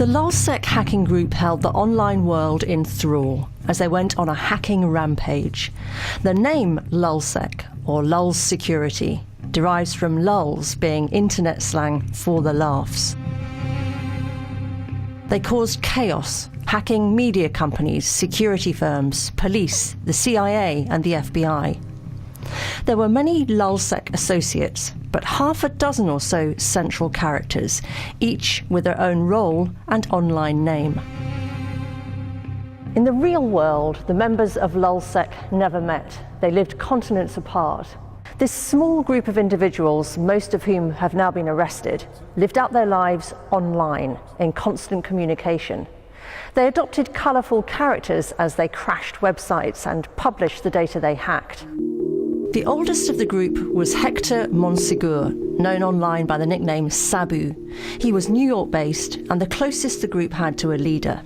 The Lulzsec hacking group held the online world in thrall as they went on a hacking rampage. The name Lulzsec, or Lulz Security, derives from lulz being internet slang for the laughs. They caused chaos, hacking media companies, security firms, police, the CIA and the FBI. There were many Lulzsec associates, but half a dozen or so central characters, each with their own role and online name. In the real world, the members of Lulzsec never met. They lived continents apart. This small group of individuals, most of whom have now been arrested, lived out their lives online, in constant communication. They adopted colourful characters as they crashed websites and published the data they hacked. The oldest of the group was Hector Monsegur, known online by the nickname Sabu. He was New York-based and the closest the group had to a leader.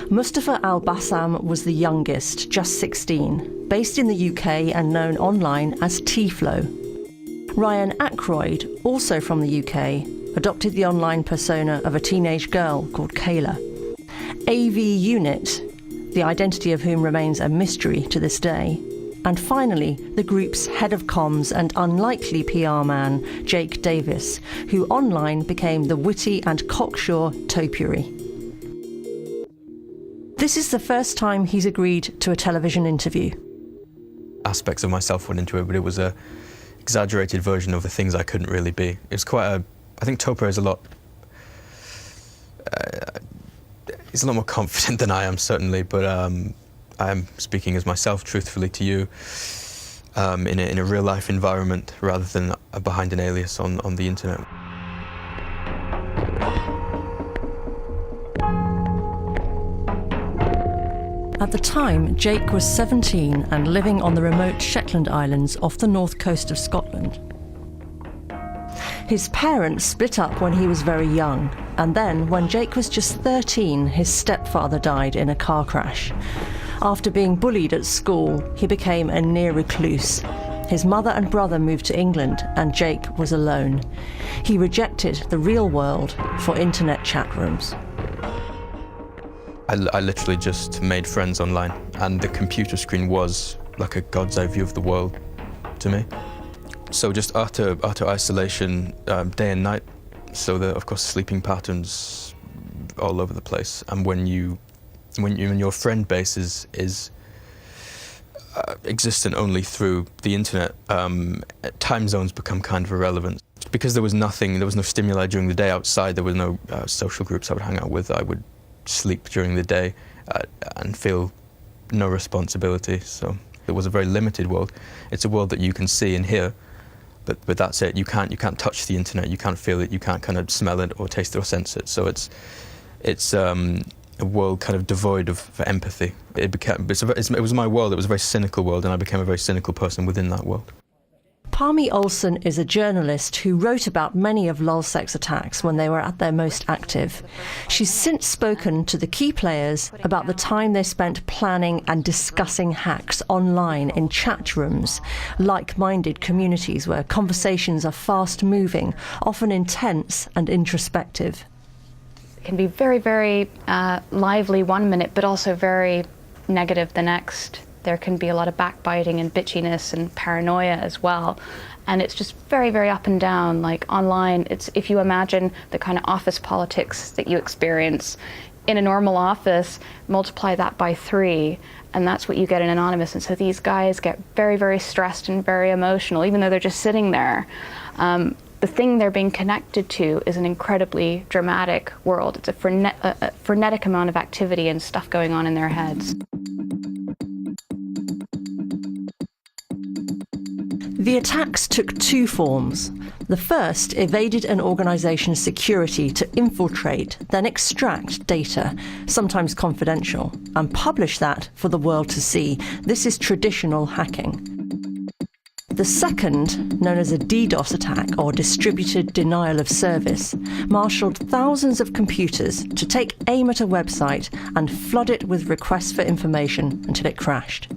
Mustafa al-Bassam was the youngest, just 16, based in the UK and known online as T-Flow. Ryan Ackroyd, also from the UK, adopted the online persona of a teenage girl called Kayla. AV Unit, the identity of whom remains a mystery to this day. And finally, the group's head of comms and unlikely PR man, Jake Davis, who online became the witty and cocksure Topiary. This is the first time he's agreed to a television interview. Aspects of myself went into it, but it was a exaggerated version of the things I couldn't really be. It's quite a, I think Topiary is a lot, he's a lot more confident than I am, certainly, but I am speaking as myself, truthfully, to you, in a real-life environment rather than behind an alias on the internet. At the time, Jake was 17 and living on the remote Shetland Islands off the north coast of Scotland. His parents split up when he was very young, and then, when Jake was just 13, his stepfather died in a car crash. After being bullied at school, he became a near recluse. His mother and brother moved to England, and Jake was alone. He rejected the real world for internet chat rooms. I literally just made friends online, and the computer screen was like a god's eye view of the world to me. So just utter isolation, day and night. So of course, sleeping patterns all over the place. And when your friend base is existent only through the internet, time zones become kind of irrelevant. Because there was no stimuli during the day outside, there were no social groups I would hang out with. I would sleep during the day and feel no responsibility. So it was a very limited world. It's a world that you can see and hear, but that's it. You can't touch the internet. You can't feel it. You can't kind of smell it or taste it or sense it. So it's a world kind of devoid of empathy. It was my world. It was a very cynical world, and I became a very cynical person within that world. Parmi Olsen is a journalist who wrote about many of Lulzsec's attacks when they were at their most active. She's since spoken to the key players about the time they spent planning and discussing hacks online in chat rooms, like-minded communities where conversations are fast-moving, often intense and introspective. It can be very, very lively one minute, but also very negative the next. There can be a lot of backbiting and bitchiness and paranoia as well. And it's just very, very up and down. Like online, if you imagine the kind of office politics that you experience in a normal office, multiply that by 3, and that's what you get in anonymous. And so these guys get very, very stressed and very emotional, even though they're just sitting there. The thing they're being connected to is an incredibly dramatic world. It's a frenetic amount of activity and stuff going on in their heads. The attacks took 2 forms. The first evaded an organization's security to infiltrate, then extract data, sometimes confidential, and publish that for the world to see. This is traditional hacking. The second, known as a DDoS attack, or distributed denial of service, marshaled thousands of computers to take aim at a website and flood it with requests for information until it crashed.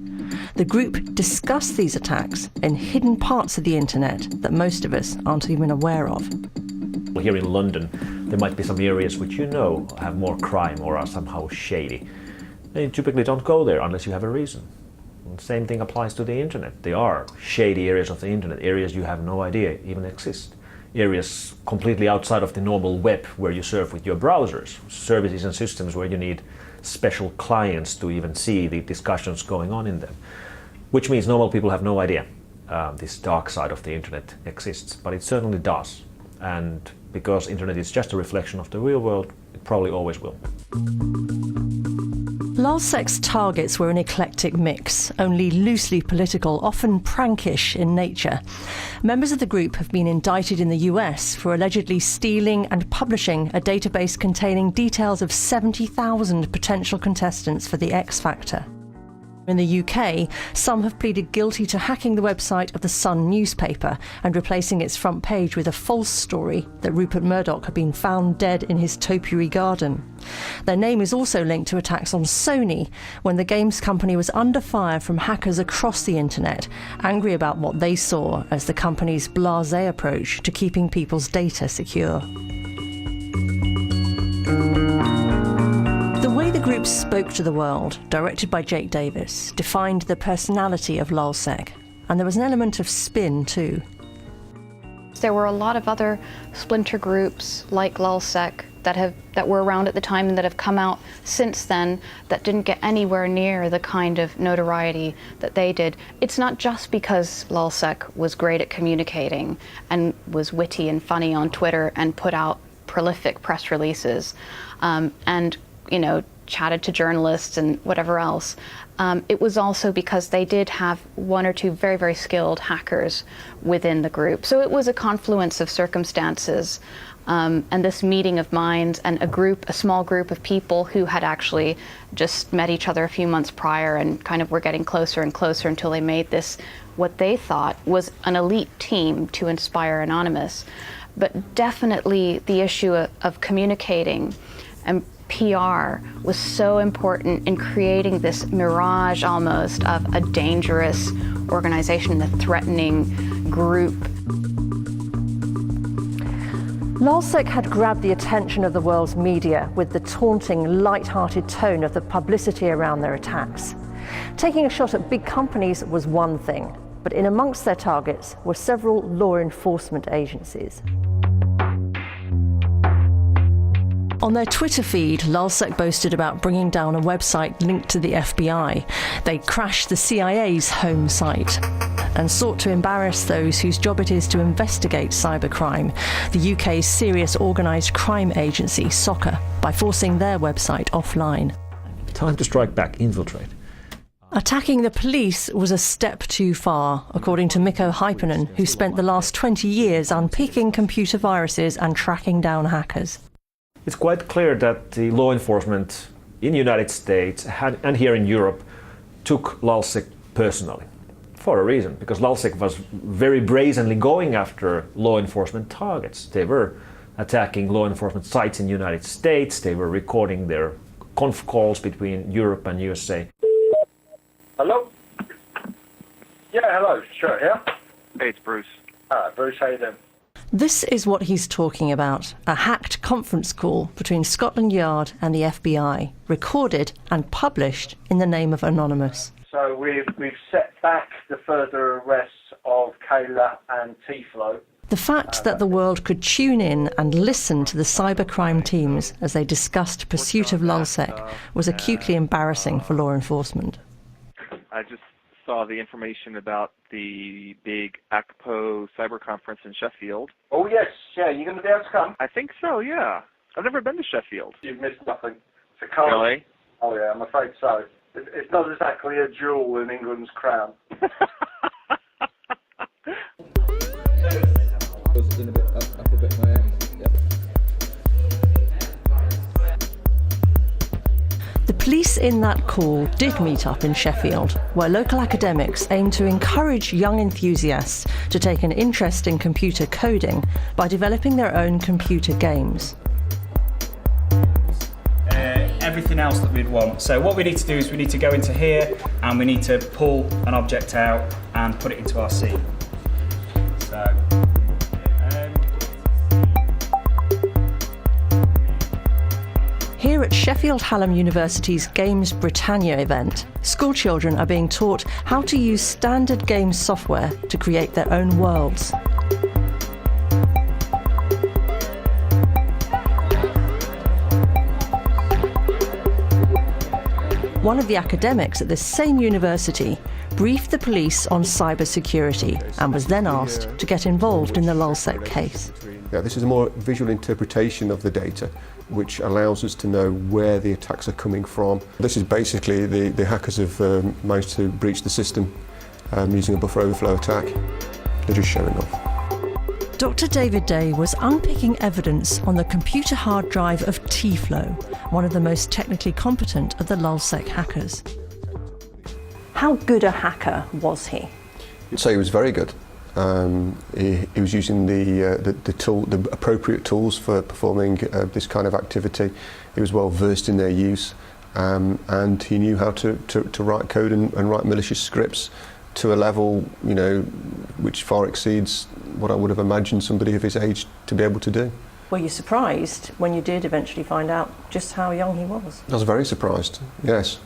The group discussed these attacks in hidden parts of the internet that most of us aren't even aware of. Here in London, there might be some areas which you know have more crime or are somehow shady. And you typically don't go there unless you have a reason. And same thing applies to the internet. There are shady areas of the internet, areas you have no idea even exist. Areas completely outside of the normal web where you surf with your browsers, services and systems where you need special clients to even see the discussions going on in them. Which means normal people have no idea this dark side of the internet exists, but it certainly does. And because internet is just a reflection of the real world, it probably always will. Lulzsec's targets were an eclectic mix, only loosely political, often prankish in nature. Members of the group have been indicted in the US for allegedly stealing and publishing a database containing details of 70,000 potential contestants for the X Factor. In the UK, some have pleaded guilty to hacking the website of the Sun newspaper and replacing its front page with a false story that Rupert Murdoch had been found dead in his topiary garden. Their name is also linked to attacks on Sony when the games company was under fire from hackers across the internet, angry about what they saw as the company's blasé approach to keeping people's data secure. The way the group spoke to the world, directed by Jake Davis, defined the personality of Lulzsec, and there was an element of spin too. There were a lot of other splinter groups like Lulzsec that were around at the time and that have come out since then that didn't get anywhere near the kind of notoriety that they did. It's not just because Lulzsec was great at communicating and was witty and funny on Twitter and put out prolific press releases and chatted to journalists and whatever else. It was also because they did have one or two very, very skilled hackers within the group. So it was a confluence of circumstances and this meeting of minds and a small group of people who had actually just met each other a few months prior and kind of were getting closer and closer until they made this, what they thought was an elite team to inspire Anonymous. But definitely the issue of communicating and PR was so important in creating this mirage almost of a dangerous organization, a threatening group. Lulzsec had grabbed the attention of the world's media with the taunting, light-hearted tone of the publicity around their attacks. Taking a shot at big companies was one thing, but in amongst their targets were several law enforcement agencies. On their Twitter feed, Lulzsec boasted about bringing down a website linked to the FBI. They crashed the CIA's home site and sought to embarrass those whose job it is to investigate cybercrime, the UK's serious organised crime agency, SOCA, by forcing their website offline. Time to strike back, infiltrate. Attacking the police was a step too far, according to Mikko Hyppönen, who spent the last 20 years unpicking computer viruses and tracking down hackers. It's quite clear that the law enforcement in the United States and here in Europe took Lulzsec personally for a reason, because Lulzsec was very brazenly going after law enforcement targets. They were attacking law enforcement sites in the United States, they were recording their conf calls between Europe and USA. Hello? Yeah, hello, sure, yeah? Hey, it's Bruce. Bruce, how you doing? This is what he's talking about, a hacked conference call between Scotland Yard and the FBI, recorded and published in the name of Anonymous. So we've set back the further arrests of Kayla and Tiflo. The fact that the world could tune in and listen to the cybercrime teams as they discussed pursuit of Lulzsec was acutely embarrassing for law enforcement. I just saw the information about the big ACPO cyber conference in Sheffield. Oh yes, yeah, you're going to be able to come? I think so, yeah. I've never been to Sheffield. You've missed nothing. It's a colour. Really? Oh yeah, I'm afraid so. It's not exactly a jewel in England's crown. The police in that call did meet up in Sheffield, where local academics aim to encourage young enthusiasts to take an interest in computer coding by developing their own computer games. Everything else that we'd want. So what we need to do is we need to go into here and we need to pull an object out and put it into our scene. So Sheffield Hallam University's Games Britannia event, school children are being taught how to use standard game software to create their own worlds. One of the academics at this same university briefed the police on cybersecurity and was then asked to get involved in the Lulzsec case. Yeah, this is a more visual interpretation of the data, which allows us to know where the attacks are coming from. This is basically the hackers have managed to breach the system using a buffer overflow attack. They're just showing off. Dr. David Day was unpicking evidence on the computer hard drive of T-Flow, one of the most technically competent of the Lulzsec hackers. How good a hacker was he? I'd say he was very good. He was using the appropriate tools for performing this kind of activity. He was well versed in their use, and he knew how to write code and write malicious scripts to a level, you know, which far exceeds what I would have imagined somebody of his age to be able to do. Were you surprised when you did eventually find out just how young he was? I was very surprised, yes.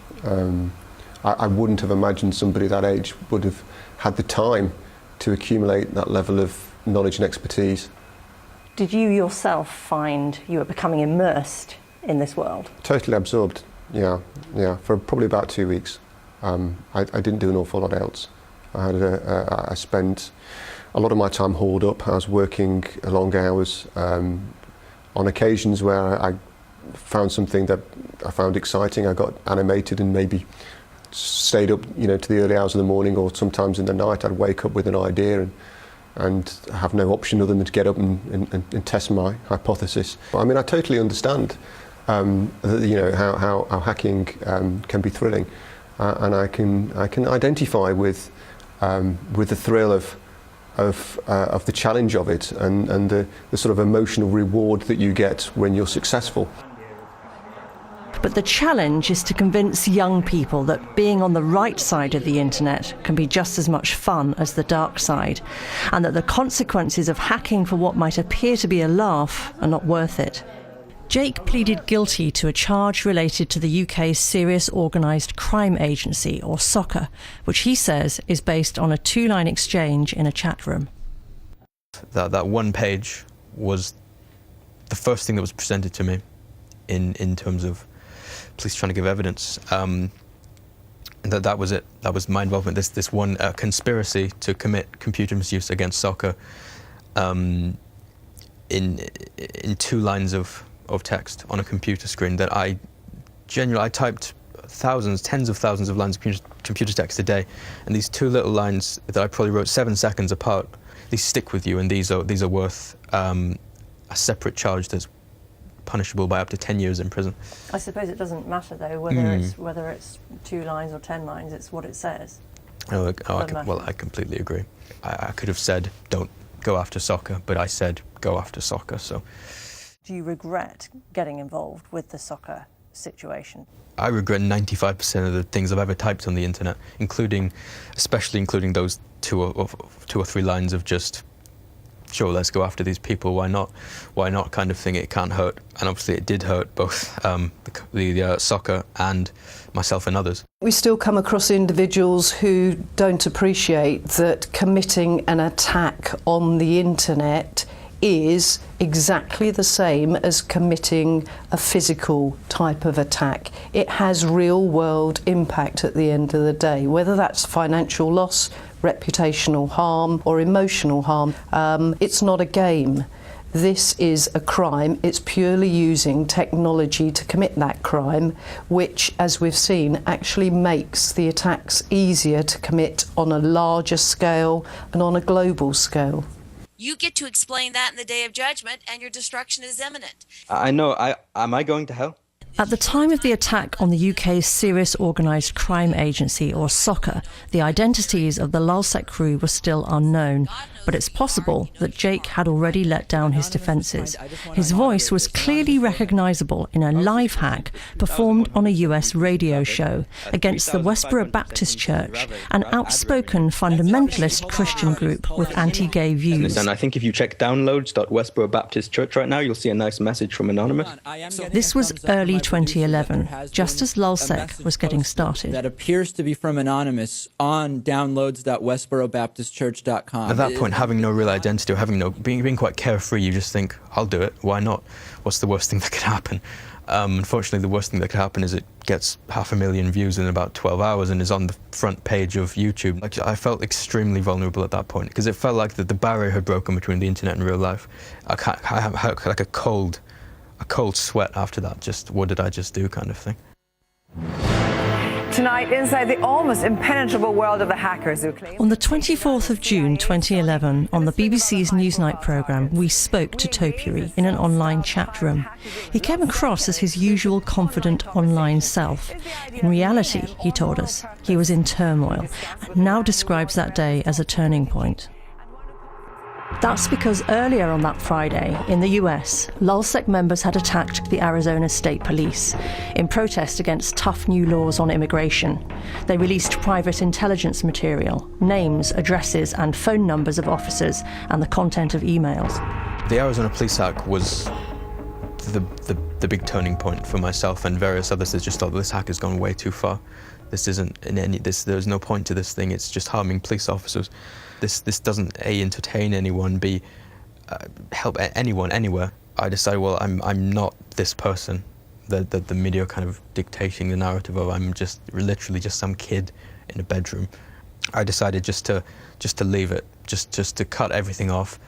I wouldn't have imagined somebody that age would have had the time to accumulate that level of knowledge and expertise. Did you yourself find you were becoming immersed in this world? Totally absorbed, yeah, for probably about 2 weeks. I didn't do an awful lot else. I spent a lot of my time hauled up. I was working long hours. On occasions where I found something that I found exciting, I got animated and maybe stayed up, you know, to the early hours of the morning, or sometimes in the night I'd wake up with an idea and have no option other than to get up and test my hypothesis. I mean, I totally understand, you know, how hacking can be thrilling, and I can identify with the thrill of the challenge of it and the sort of emotional reward that you get when you're successful. But the challenge is to convince young people that being on the right side of the internet can be just as much fun as the dark side, and that the consequences of hacking for what might appear to be a laugh are not worth it. Jake pleaded guilty to a charge related to the UK's Serious Organised Crime Agency, or SOCA, which he says is based on a two-line exchange in a chat room. That one page was the first thing that was presented to me in terms of police trying to give evidence. That was it. That was my involvement. This one conspiracy to commit computer misuse against SOCA in 2 lines of text on a computer screen that I typed thousands, tens of thousands of lines of computer text a day, and these 2 little lines that I probably wrote 7 seconds apart, these stick with you, and these are worth a separate charge that's punishable by up to 10 years in prison. I suppose it doesn't matter though whether it's 2 lines or 10 lines, it's what it says. I completely agree. I could have said don't go after SOCA, but I said go after SOCA. So do you regret getting involved with the SOCA situation? I regret 95% of the things I've ever typed on the internet, especially including those 2 or 3 lines of just, sure, let's go after these people, why not kind of thing. It can't hurt, and obviously it did hurt both the SOCA and myself and others. We still come across individuals who don't appreciate that committing an attack on the internet is exactly the same as committing a physical type of attack. It has real world impact at the end of the day, whether that's financial loss, reputational harm or emotional harm. It's not a game. This is a crime. It's purely using technology to commit that crime, which, as we've seen, actually makes the attacks easier to commit on a larger scale and on a global scale. You get to explain that in the day of judgment, and your destruction is imminent. I know. Am I going to hell? At the time of the attack on the UK's Serious Organised Crime Agency, or SOCA, the identities of the Lulzsec crew were still unknown, but it's possible that Jake had already let down his defences. His voice was clearly recognisable in a live hack performed on a US radio show against the Westboro Baptist Church, an outspoken fundamentalist Christian group with anti-gay views. And I think if you check downloads.westboro Baptist Church right now, you'll see a nice message from Anonymous. This was early 2011, just as Lulzsec was getting started. That appears to be from Anonymous on downloads.westborobaptistchurch.com. At that point, having no real identity or being quite carefree, you just think, I'll do it, why not? What's the worst thing that could happen? Unfortunately, the worst thing that could happen is it gets 500,000 views in about 12 hours and is on the front page of YouTube. Like, I felt extremely vulnerable at that point because it felt like the barrier had broken between the internet and real life. I had like a cold sweat after that, just what did I just do kind of thing. Tonight, inside the almost impenetrable world of the hackers who claim... On the 24th of June 2011, on the BBC's Newsnight programme, we spoke to Topiary in an online chat room. He came across as his usual confident online self. In reality, he told us, he was in turmoil and now describes that day as a turning point. That's because earlier on that Friday, in the US, Lulzsec members had attacked the Arizona State Police in protest against tough new laws on immigration. They released private intelligence material, names, addresses and phone numbers of officers and the content of emails. The Arizona police hack was the big turning point for myself and various others that just thought this hack has gone way too far. This isn't there's no point to this thing, it's just harming police officers. This doesn't A, entertain anyone, B, help anyone anywhere. I decided, well, I'm not this person. The media kind of dictating the narrative of I'm just literally just some kid in a bedroom. I decided just to leave it, just to cut everything off,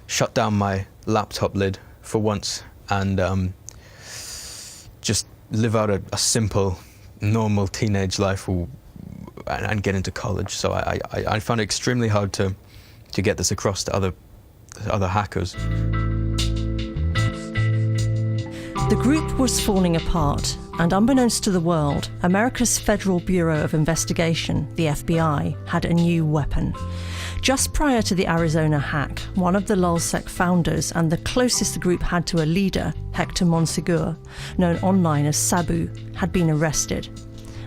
shut down my laptop lid for once, and just live out a simple, normal teenage life and get into college. So I found it extremely hard to get this across to other hackers. The group was falling apart, and unbeknownst to the world, America's Federal Bureau of Investigation, the FBI, had a new weapon. Just prior to the Arizona hack, one of the Lulzsec founders and the closest the group had to a leader, Hector Monsegur, known online as Sabu, had been arrested.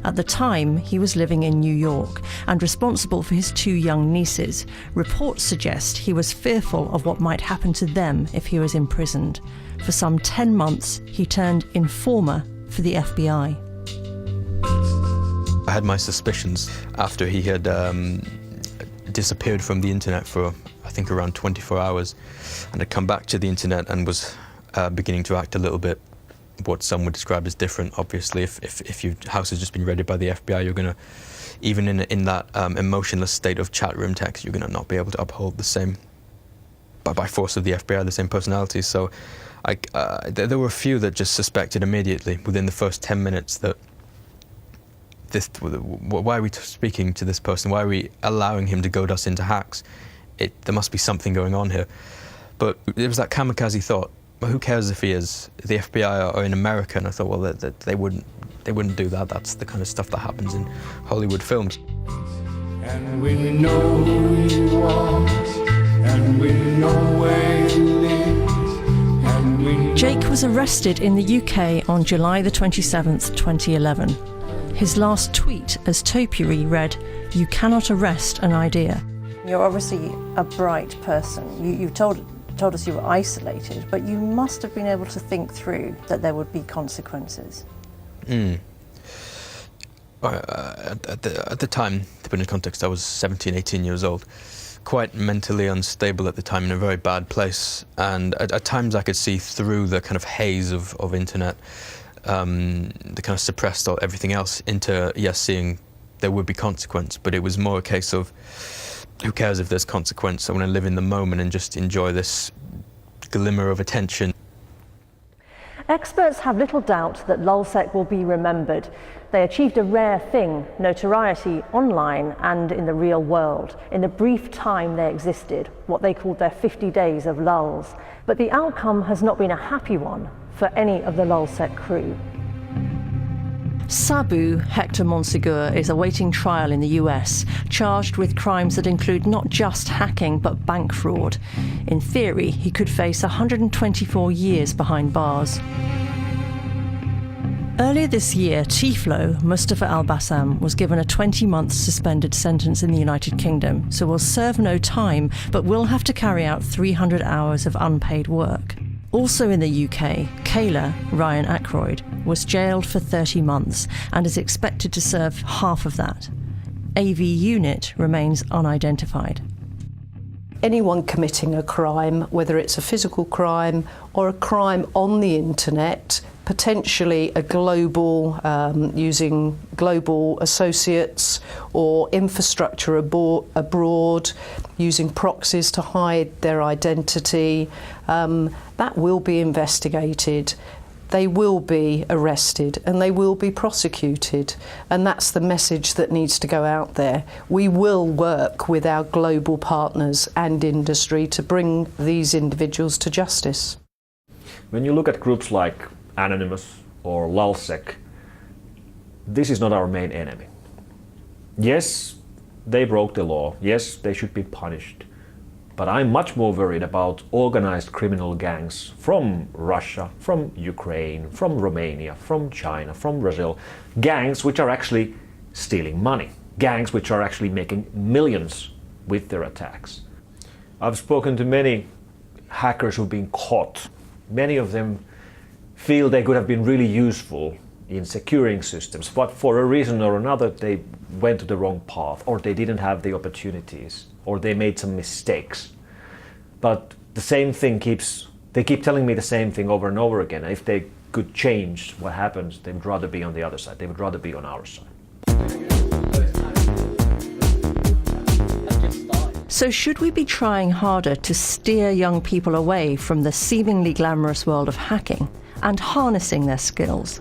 At the time, he was living in New York and responsible for his 2 young nieces. Reports suggest he was fearful of what might happen to them if he was imprisoned. For some 10 months, he turned informer for the FBI. I had my suspicions after he had disappeared from the internet for, I think, around 24 hours, and had come back to the internet and was beginning to act a little bit what some would describe as different. Obviously, if your house has just been raided by the FBI, you're going to, even in that emotionless state of chat room text, you're going to not be able to uphold the same, by force of the FBI, the same personalities. So there were a few that just suspected immediately, within the first 10 minutes, that why are we speaking to this person? Why are we allowing him to goad us into hacks? There must be something going on here. But it was that kamikaze thought, well, who cares if he is the FBI or in America? And I thought, well, they wouldn't do that. That's the kind of stuff that happens in Hollywood films. And we know who you are, and we know where you live, and we... Jake was arrested in the UK on July the 27th, 2011. His last tweet as Topiary read, "You cannot arrest an idea." You're obviously a bright person. You told us you were isolated, but you must have been able to think through that there would be consequences. At the time, to put in context, I was 17, 18 years old, quite mentally unstable at the time, in a very bad place, and at times I could see through the kind of haze of internet, the kind of suppressed everything else, into, yes, seeing there would be consequence, but it was more a case of, who cares if there's consequence? I want to live in the moment and just enjoy this glimmer of attention. Experts have little doubt that Lulzsec will be remembered. They achieved a rare thing, notoriety online and in the real world, in the brief time they existed, what they called their 50 days of lulls. But the outcome has not been a happy one for any of the Lulzsec crew. Sabu Hector Monsegur is awaiting trial in the US, charged with crimes that include not just hacking but bank fraud. In theory, he could face 124 years behind bars. Earlier this year, Tiflo, Mustafa Al-Bassam, was given a 20-month suspended sentence in the United Kingdom, so will serve no time, but will have to carry out 300 hours of unpaid work. Also in the UK, Kayla, Ryan Ackroyd, was jailed for 30 months and is expected to serve half of that. AV Unit remains unidentified. Anyone committing a crime, whether it's a physical crime or a crime on the internet, potentially a global, using global associates or infrastructure abroad, using proxies to hide their identity, that will be investigated. They will be arrested and they will be prosecuted. And that's the message that needs to go out there. We will work with our global partners and industry to bring these individuals to justice. When you look at groups like Anonymous or Lulzsec, this is not our main enemy. Yes, they broke the law. Yes, they should be punished. But I'm much more worried about organized criminal gangs from Russia, from Ukraine, from Romania, from China, from Brazil. Gangs which are actually stealing money. Gangs which are actually making millions with their attacks. I've spoken to many hackers who've been caught. Many of them feel they could have been really useful in securing systems, but for a reason or another they went to the wrong path, or they didn't have the opportunities, or they made some mistakes. But the same thing they keep telling me the same thing over and over again. If they could change what happens, they would rather be on the other side. They would rather be on our side. So should we be trying harder to steer young people away from the seemingly glamorous world of hacking and harnessing their skills?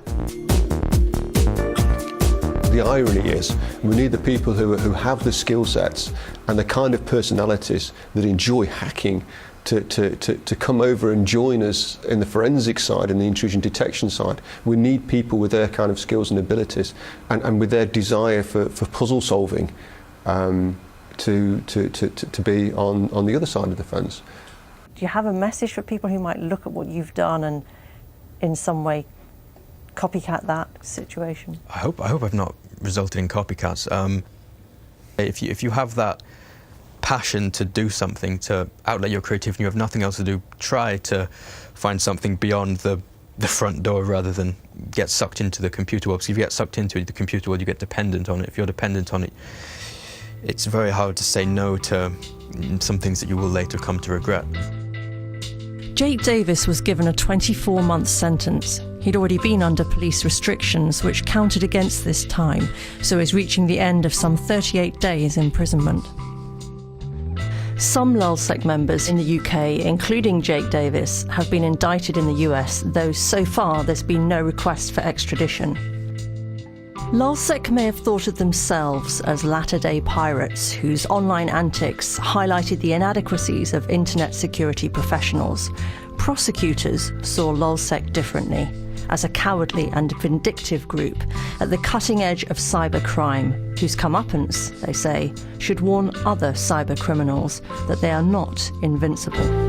The irony is we need the people who have the skill sets and the kind of personalities that enjoy hacking to come over and join us in the forensic side and the intrusion detection side. We need people with their kind of skills and abilities and with their desire for puzzle solving to be on the other side of the fence. Do you have a message for people who might look at what you've done and in some way copycat that situation? I hope I've not resulted in copycats. If you have that passion to do something, to outlet your creativity, and you have nothing else to do, try to find something beyond the front door rather than get sucked into the computer world. Because if you get sucked into the computer world, you get dependent on it. If you're dependent on it, it's very hard to say no to some things that you will later come to regret. Jake Davis was given a 24-month sentence. He'd already been under police restrictions, which counted against this time, so is reaching the end of some 38 days imprisonment. Some Lulzsec members in the UK, including Jake Davis, have been indicted in the US, though so far there's been no request for extradition. Lulzsec may have thought of themselves as latter-day pirates whose online antics highlighted the inadequacies of internet security professionals. Prosecutors saw Lulzsec differently, as a cowardly and vindictive group at the cutting edge of cybercrime, whose comeuppance, they say, should warn other cyber criminals that they are not invincible.